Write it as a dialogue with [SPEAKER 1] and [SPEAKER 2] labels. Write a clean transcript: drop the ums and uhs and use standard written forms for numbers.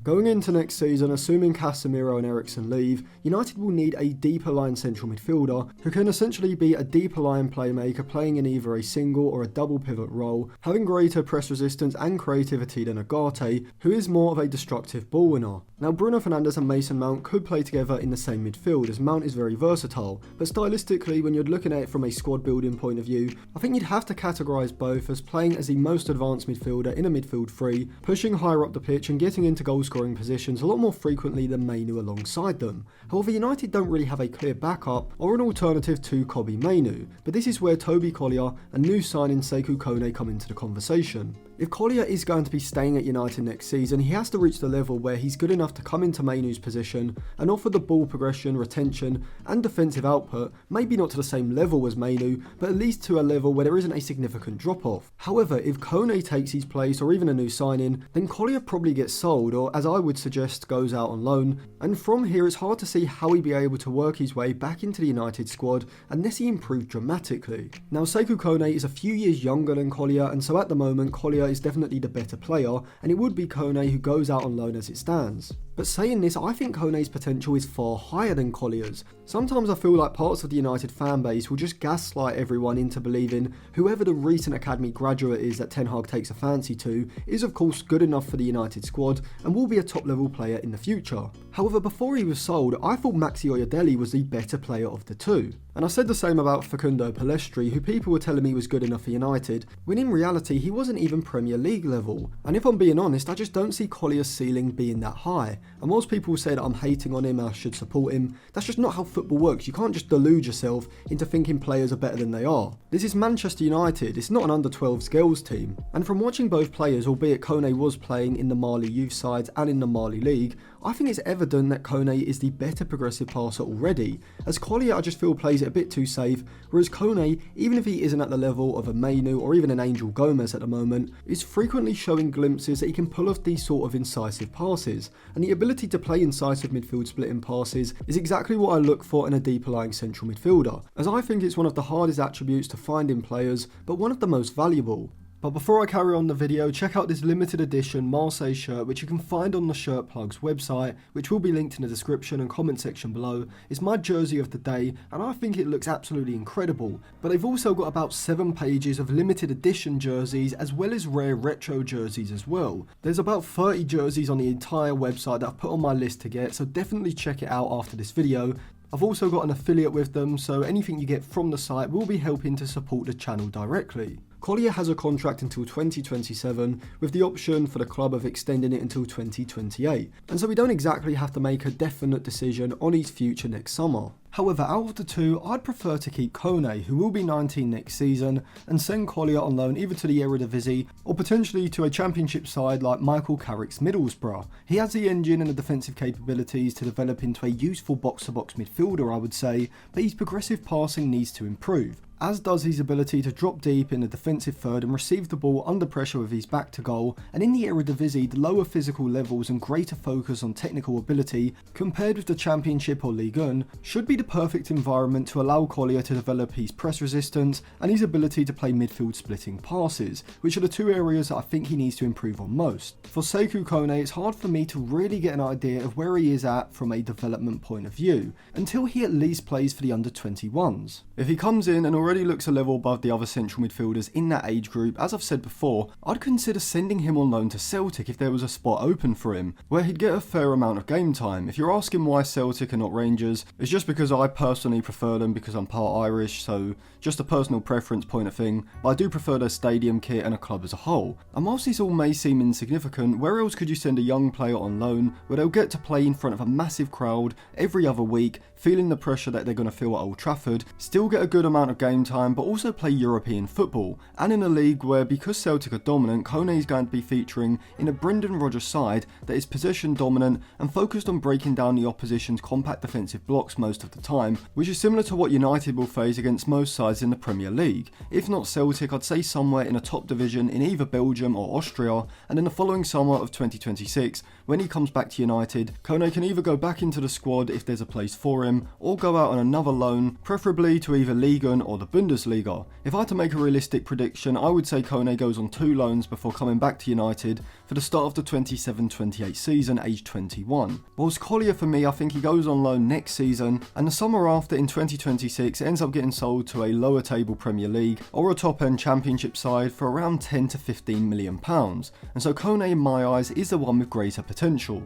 [SPEAKER 1] Going into next season, assuming Casemiro and Eriksen leave, United will need a deeper line central midfielder who can essentially be a deeper line playmaker playing in either a single or a double pivot role, having greater press resistance and creativity than Ugarte, who is more of a destructive ball winner. Now Bruno Fernandes and Mason Mount could play together in the same midfield as Mount is very versatile, but stylistically when you're looking at it from a squad building point of view, I think you'd have to categorise both as playing as the most advanced midfielder in a midfield three, pushing higher up the pitch and getting into goal scoring positions a lot more frequently than Mainu alongside them. However, United don't really have a clear backup or an alternative to Kobbie Mainu, but this is where Toby Collyer and new signing Sekou Kone come into the conversation. If Collyer is going to be staying at United next season, he has to reach the level where he's good enough to come into Mainu's position and offer the ball progression, retention and defensive output, maybe not to the same level as Mainu, but at least to a level where there isn't a significant drop off. However, if Kone takes his place or even a new signing, then Collyer probably gets sold, or as I would suggest goes out on loan, and from here it's hard to see how he'd be able to work his way back into the United squad unless he improved dramatically. Now Sekou Kone is a few years younger than Collyer, and so at the moment Collyer is definitely the better player, and it would be Kone who goes out on loan as it stands. But saying this, I think Kone's potential is far higher than Collyer's. Sometimes I feel like parts of the United fan base will just gaslight everyone into believing whoever the recent academy graduate is that Ten Hag takes a fancy to is of course good enough for the United squad and will be a top level player in the future. However, before he was sold, I thought Maxi Oyedele was the better player of the two. And I said the same about Facundo Pellistri, who people were telling me was good enough for United, when in reality he wasn't even Premier League level. And if I'm being honest, I just don't see Collier's ceiling being that high. And whilst people say that I'm hating on him and I should support him, that's just not how football works. You can't just delude yourself into thinking players are better than they are. This is Manchester United, it's not an under-12s girls team. And from watching both players, albeit Kone was playing in the Mali youth sides and in the Mali league, I think it's evident that Kone is the better progressive passer already, as Collyer I just feel plays it a bit too safe, whereas Kone, even if he isn't at the level of a Mainu or even an Angel Gomez at the moment, is frequently showing glimpses that he can pull off these sort of incisive passes, and the ability to play incisive midfield splitting passes is exactly what I look for in a deeper lying central midfielder, as I think it's one of the hardest attributes to find in players, but one of the most valuable. But before I carry on the video, check out this limited edition Marseille shirt which you can find on the Shirt Plugs website, which will be linked in the description and comment section below. It's my jersey of the day and I think it looks absolutely incredible. But they've also got about 7 pages of limited edition jerseys as well as rare retro jerseys as well. There's about 30 jerseys on the entire website that I've put on my list to get, so definitely check it out after this video. I've also got an affiliate with them, so anything you get from the site will be helping to support the channel directly. Collyer has a contract until 2027, with the option for the club of extending it until 2028, and so we don't exactly have to make a definite decision on his future next summer. However, out of the two, I'd prefer to keep Kone, who will be 19 next season, and send Collyer on loan either to the Eredivisie or potentially to a championship side like Michael Carrick's Middlesbrough. He has the engine and the defensive capabilities to develop into a useful box-to-box midfielder, I would say, but his progressive passing needs to improve, as does his ability to drop deep in the defensive third and receive the ball under pressure with his back to goal, and in the Eredivisie the lower physical levels and greater focus on technical ability compared with the Championship or Ligue 1 should be the perfect environment to allow Collyer to develop his press resistance and his ability to play midfield splitting passes, which are the two areas that I think he needs to improve on most. For Sekou Kone, it's hard for me to really get an idea of where he is at from a development point of view, until he at least plays for the under-21s. If he comes in and already looks a level above the other central midfielders in that age group, as I've said before, I'd consider sending him on loan to Celtic if there was a spot open for him, where he'd get a fair amount of game time. If you're asking why Celtic and not Rangers, it's just because I personally prefer them because I'm part Irish, so just a personal preference point of thing, but I do prefer their stadium kit and a club as a whole. And whilst these all may seem insignificant, where else could you send a young player on loan where they'll get to play in front of a massive crowd every other week, feeling the pressure that they're going to feel at Old Trafford, still get a good amount of game time, but also play European football, and in a league where, because Celtic are dominant, Kone is going to be featuring in a Brendan Rodgers side that is possession dominant and focused on breaking down the opposition's compact defensive blocks most of the time, which is similar to what United will face against most sides in the Premier League. If not Celtic, I'd say somewhere in a top division in either Belgium or Austria, and in the following summer of 2026, when he comes back to United, Kone can either go back into the squad if there's a place for him, or go out on another loan, preferably to either Ligue 1 or the of Bundesliga. If I had to make a realistic prediction, I would say Kone goes on 2 loans before coming back to United for the start of the 27-28 season, aged 21. Whilst Collier, for me, I think he goes on loan next season, and the summer after in 2026 ends up getting sold to a lower table Premier League or a top end Championship side for around £10 to £15 million, and so Kone in my eyes is the one with greater potential.